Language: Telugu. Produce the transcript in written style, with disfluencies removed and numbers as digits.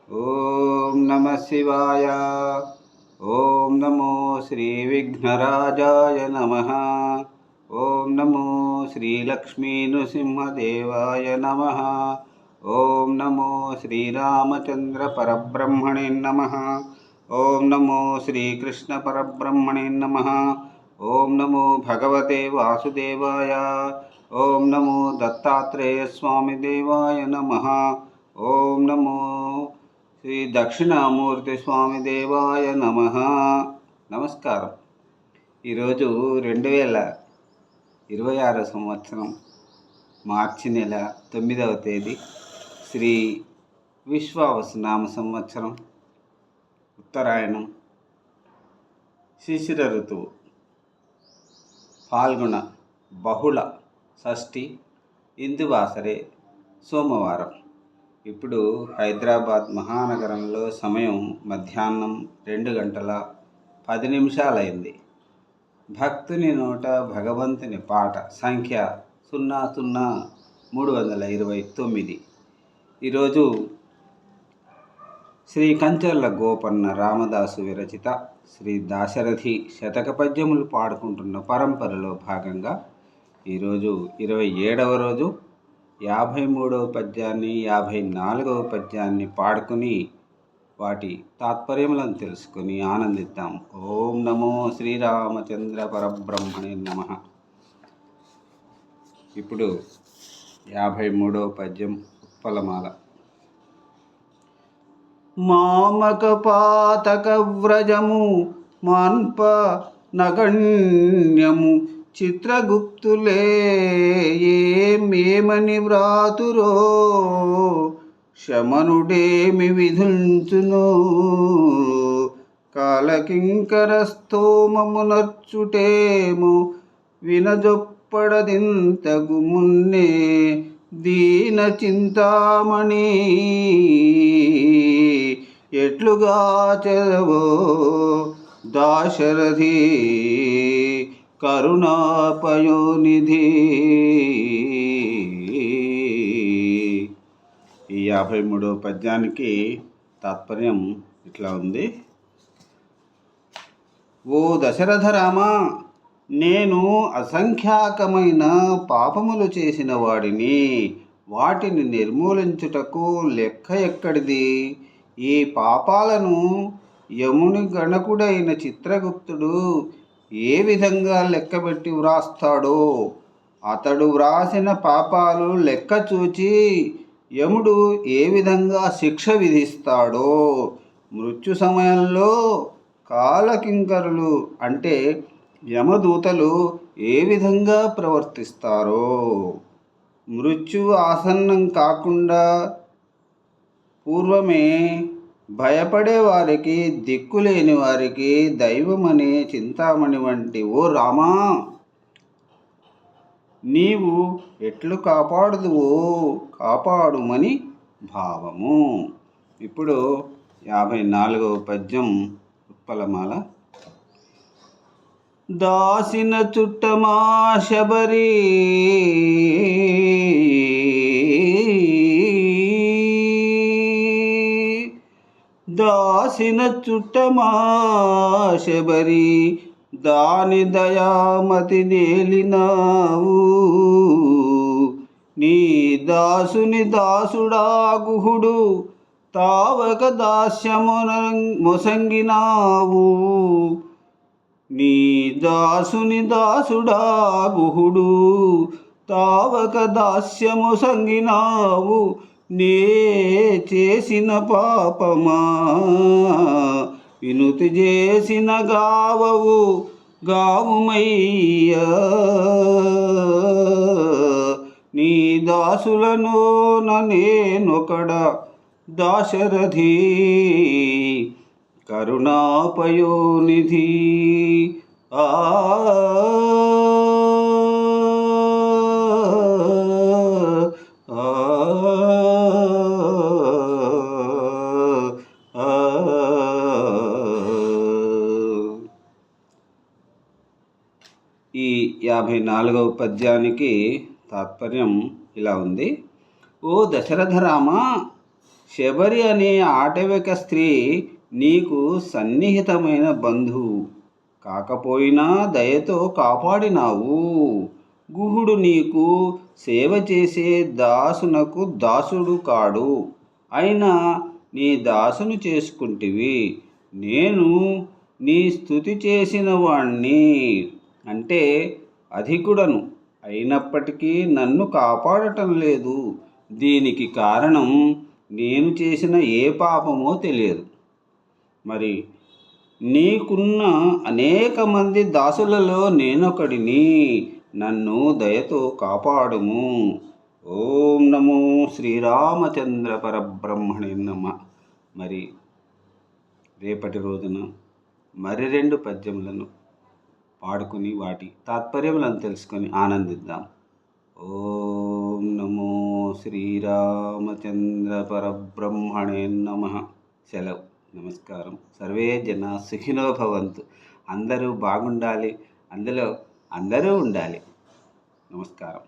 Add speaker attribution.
Speaker 1: ఓం నమ శివాయ. ఓం నమో శ్రీ విఘ్నరాజాయ నమః. ఓం నమో శ్రీలక్ష్మీ నృసింహదేవాయ నమః. ఓం నమో శ్రీరామచంద్ర పరబ్రహ్మణే నమః. ఓం నమో శ్రీకృష్ణ పరబ్రహ్మణే నమః. ఓం నమో భగవతే వాసుదేవాయ. ఓం నమో దత్తాత్రేయ స్వామి దేవాయ నమః. ఓం నమో శ్రీ దక్షిణామూర్తి స్వామి దేవాయ నమః. నమస్కారం. ఈరోజు 2026 సంవత్సరం మార్చి నెల 9వ తేదీ, శ్రీ విశ్వావసునామ సంవత్సరం, ఉత్తరాయణం, శిశిర ఋతువు, పాల్గొన బహుళ షష్ఠి, ఇందువాసరే, సోమవారం. ఇప్పుడు హైదరాబాద్ మహానగరంలో సమయం మధ్యాహ్నం 2:10 భక్తుని నోట భగవంతుని పాట సంఖ్య 00329. ఈరోజు శ్రీ కంచర్ల గోపన్న రామదాసు విరచిత శ్రీ దాశరథి శతక పద్యములు పాడుకుంటున్న పరంపరలో భాగంగా ఈరోజు 27వ రోజు 53వ పద్యాన్ని 54వ పద్యాన్ని పాడుకుని వాటి తాత్పర్యములను తెలుసుకుని ఆనందిద్దాం. ఓం నమో శ్రీరామచంద్ర పరబ్రహ్మణే నమః. ఇప్పుడు 53వ పద్యం, ఉత్పలమాల. మామక పాతక వ్రజము మాన్ప నగణ్యము చిత్రగుప్తులే ఏమేమని వ్రాతురో శమనుడేమి విధుంచును కాలకింకర స్తోమమునర్చుటేమో వినజొప్పడదింతగు మున్నే దీన చింతామణి ఎట్లుగా చదవో దాశరథి కరుణాపయోనిధి. ఈ 53వ పద్యానికి తాత్పర్యం ఇట్లా ఉంది. ఓ దశరథ రామ, నేను అసంఖ్యాకమైన పాపములు చేసిన వాడిని. వాటిని నిర్మూలించుటకు లెక్క ఎక్కడిది? ఈ పాపాలను యముని గణకుడైన చిత్రగుప్తుడు ఏ విధంగా లెక్కబెట్టి వ్రాస్తాడో, అతడు వ్రాసిన పాపాలు లెక్క చూచి యముడు ఏ విధంగా శిక్ష విధిస్తాడో, మృత్యు సమయంలో కాలకింకరులు అంటే యమదూతలు ఏ విధంగా ప్రవర్తిస్తారో, మృత్యువు ఆసన్నం కాకుండా పూర్వమే భయపడే వారికి, దిక్కులేని వారికి దైవమనే చింతామణి వంటి ఓ రామా, నీవు ఎట్లు కాపాడుదువో కాపాడుమని భావము. ఇప్పుడు 54వ పద్యం, ఉత్పలమాల. దాసిన చుట్టమా శబరి దాసిన చుట్టమా శబరి దాని దయామతి నేలినావు నీ దాసుని దాసుడా గుహుడు తావక దాస్యమున మొసంగినావు నీ దాసుని దాసుడా గుహుడు తావక దాస్యము సంగినావు నే చేసిన పాపమా వినుతి చేసిన గావవు గావుమయ్యా నీ దాసులను నేనొకడ దాశరథి కరుణాపయోనిధి. ఆ ఈ 54వ పద్యానికి తాత్పర్యం ఇలా ఉంది. ఓ దశరథ రామ, శబరి అనే ఆటవిక స్త్రీ నీకు సన్నిహితమైన బంధువు కాకపోయినా దయతో కాపాడినావు. గుహుడు నీకు సేవ చేసే దాసునకు దాసుడు కాడు, అయినా నీ దాసును చేసుకుంటివి. నేను నీ స్తుతి చేసిన వాణ్ణి, అంటే అధికుడను, అయినప్పటికీ నన్ను కాపాడటం లేదు. దీనికి కారణం నేను చేసిన ఏ పాపమో తెలియదు. మరి నీకున్న అనేక మంది దాసులలో నేనొకడిని, నన్ను దయతో కాపాడుము. ఓం నమో శ్రీరామచంద్ర పరబ్రహ్మణే నమః. మరి రేపటి రోజున మరి 2 పద్యములను పాడుకుని వాటి తాత్పర్యములను తెలుసుకొని ఆనందిద్దాం. ఓం నమో శ్రీరామచంద్ర పరబ్రహ్మణే నమః. సెలవు. నమస్కారం. సర్వే జనా సుఖినో భవంతు. అందరూ బాగుండాలి, అందులో అందరూ ఉండాలి. నమస్కారం.